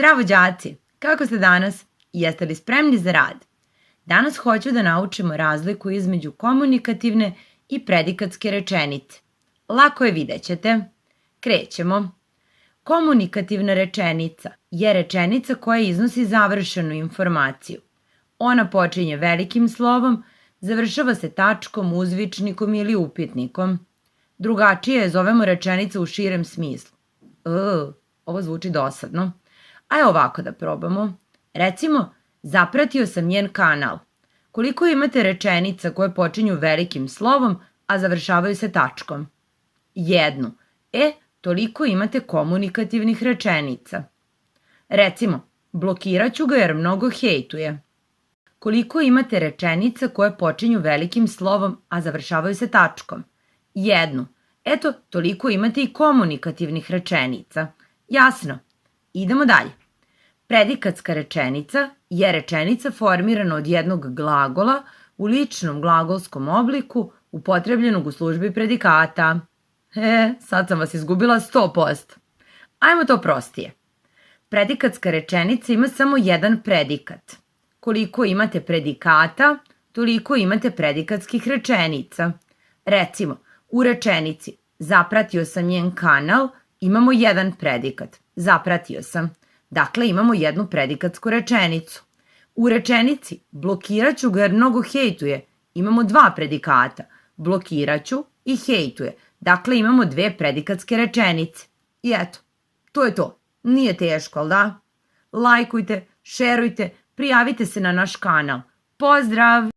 Zdravo đaci, kako ste danas? Jeste li spremni za rad? Danas hoću da naučimo razliku između komunikativne i predikatske rečenice. Lako je, vidjet ćete. Krećemo. Komunikativna rečenica je rečenica koja iznosi završenu informaciju. Ona počinje velikim slovom, završava se tačkom, uzvičnikom ili upitnikom. Drugačije je zovemo rečenicu u širem smislu. Ovo zvuči dosadno. Ajde ovako da probamo. Recimo, zapratio sam njen kanal. Koliko imate rečenica koje počinju velikim slovom, a završavaju se tačkom? Jednu. Toliko imate komunikativnih rečenica. Recimo, blokirat ću ga jer mnogo hejtuje. Koliko imate rečenica koje počinju velikim slovom, a završavaju se tačkom? Jednu. Eto, toliko imate i komunikativnih rečenica. Jasno. Idemo dalje. Predikatska rečenica je rečenica formirana od jednog glagola u ličnom glagolskom obliku upotrebljenog u službi predikata. Sad sam vas izgubila 100%. Ajmo to prostije. Predikatska rečenica ima samo jedan predikat. Koliko imate predikata, toliko imate predikatskih rečenica. Recimo, u rečenici zapratio sam njen kanal, imamo jedan predikat. Zapratio sam. Dakle, imamo jednu predikatsku rečenicu. U rečenici blokirat ću ga jer mnogo hejtuje. Imamo dva predikata. Blokirat ću i hejtuje. Dakle, imamo dve predikatske rečenice. I eto, to je to. Nije teško, ali da? Lajkujte, šerujte, prijavite se na naš kanal. Pozdrav!